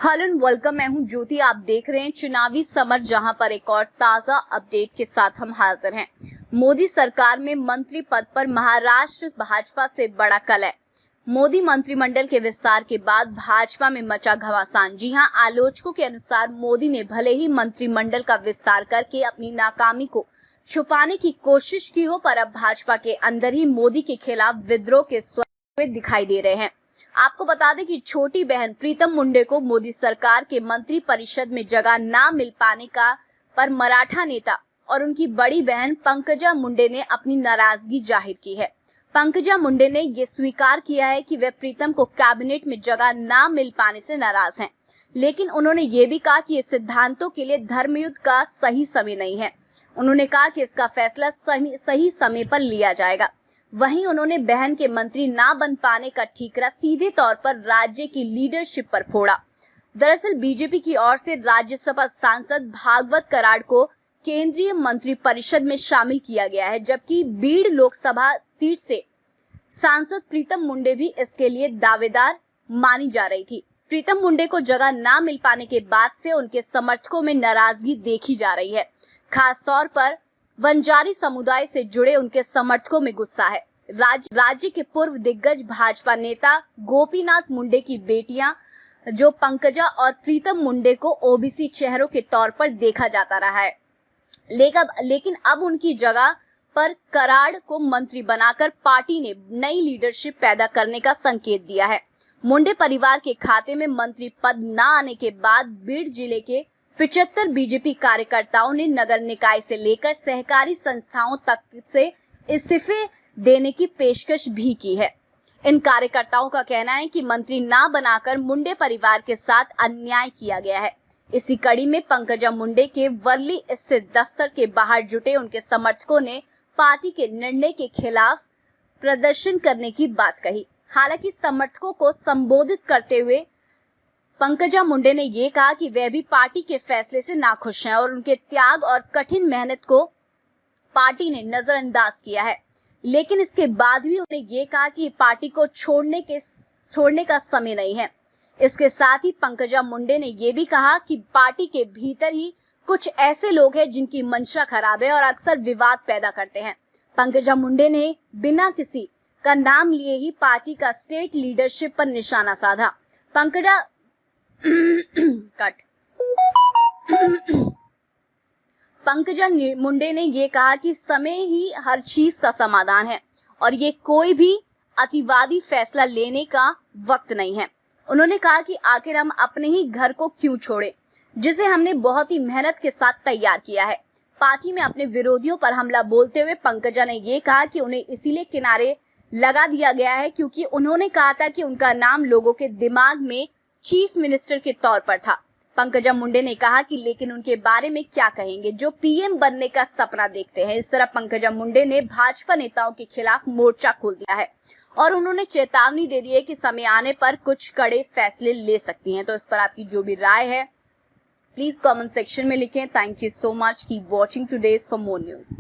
Hello and welcome. मैं हूं ज्योति। आप देख रहे हैं चुनावी समर, जहां पर एक और ताजा अपडेट के साथ हम हाजिर हैं। मोदी सरकार में मंत्री पद पर महाराष्ट्र भाजपा से बड़ा कलह। मोदी मंत्रिमंडल के विस्तार के बाद भाजपा में मचा घमासान। जी हां, आलोचकों के अनुसार मोदी ने भले ही मंत्रिमंडल का विस्तार करके अपनी नाकामी को छुपाने की कोशिश की हो, पर अब भाजपा के अंदर ही मोदी के खिलाफ विद्रोह के स्वर दिखाई दे रहे हैं। आपको बता दें कि छोटी बहन प्रीतम मुंडे को मोदी सरकार के मंत्री परिषद में जगह ना मिल पाने का पर मराठा नेता और उनकी बड़ी बहन पंकजा मुंडे ने अपनी नाराजगी जाहिर की है। पंकजा मुंडे ने यह स्वीकार किया है कि वे प्रीतम को कैबिनेट में जगह ना मिल पाने से नाराज हैं, लेकिन उन्होंने ये भी कहा कि ये सिद्धांतों के लिए धर्मयुद्ध का सही समय नहीं है। उन्होंने कहा कि इसका फैसला सही समय पर लिया जाएगा। वहीं उन्होंने बहन के मंत्री ना बन पाने का ठीकरा सीधे तौर पर राज्य की लीडरशिप पर फोड़ा। दरअसल बीजेपी की ओर से राज्यसभा सांसद भागवत कराड़ को केंद्रीय मंत्री परिषद में शामिल किया गया है, जबकि बीड़ लोकसभा सीट से सांसद प्रीतम मुंडे भी इसके लिए दावेदार मानी जा रही थी। प्रीतम मुंडे को जगह ना मिल पाने के बाद से उनके समर्थकों में नाराजगी देखी जा रही है। खासतौर पर वंजारी समुदाय से जुड़े उनके समर्थकों में गुस्सा है। राज्य के पूर्व दिग्गज भाजपा नेता गोपीनाथ मुंडे की बेटियां जो पंकजा और प्रीतम मुंडे को ओबीसी चेहरों के तौर पर देखा जाता रहा है, लेकिन अब उनकी जगह पर कराड़ को मंत्री बनाकर पार्टी ने नई लीडरशिप पैदा करने का संकेत दिया है। मुंडे परिवार के खाते में मंत्री पद न आने के बाद बीड़ जिले के 75 बीजेपी कार्यकर्ताओं ने नगर निकाय से लेकर सहकारी संस्थाओं तक से इस्तीफे देने की पेशकश भी की है। इन कार्यकर्ताओं का कहना है कि मंत्री ना बनाकर मुंडे परिवार के साथ अन्याय किया गया है। इसी कड़ी में पंकजा मुंडे के वर्ली स्थित दफ्तर के बाहर जुटे उनके समर्थकों ने पार्टी के निर्णय के खिलाफ प्रदर्शन करने की बात कही। हालांकि समर्थकों को संबोधित करते हुए पंकजा मुंडे ने यह कहा कि वे भी पार्टी के फैसले से नाखुश हैं और उनके त्याग और कठिन मेहनत को पार्टी ने नजरअंदाज किया है, लेकिन इसके बाद भी उन्होंने ये कहा कि पार्टी को छोड़ने का समय नहीं है। इसके साथ ही पंकजा मुंडे ने यह भी कहा कि पार्टी के भीतर ही कुछ ऐसे लोग हैं जिनकी मंशा खराब है और अक्सर विवाद पैदा करते हैं। पंकजा मुंडे ने बिना किसी का नाम लिए ही पार्टी का स्टेट लीडरशिप पर निशाना साधा। पंकजा मुंडे ने यह कहा कि समय ही हर चीज का समाधान है और ये कोई भी अतिवादी फैसला लेने का वक्त नहीं है। उन्होंने कहा कि आखिर हम अपने ही घर को क्यों छोड़े, जिसे हमने बहुत ही मेहनत के साथ तैयार किया है। पार्टी में अपने विरोधियों पर हमला बोलते हुए पंकजा ने यह कहा कि उन्हें इसीलिए किनारे लगा दिया गया है क्योंकि उन्होंने कहा था कि उनका नाम लोगों के दिमाग में चीफ मिनिस्टर के तौर पर था। पंकजा मुंडे ने कहा कि लेकिन उनके बारे में क्या कहेंगे जो पीएम बनने का सपना देखते हैं। इस तरह पंकजा मुंडे ने भाजपा नेताओं के खिलाफ मोर्चा खोल दिया है और उन्होंने चेतावनी दे दी है कि समय आने पर कुछ कड़े फैसले ले सकती हैं। तो इस पर आपकी जो भी राय है प्लीज कमेंट सेक्शन में लिखें। Thank you so much. Keep watching today's for more news.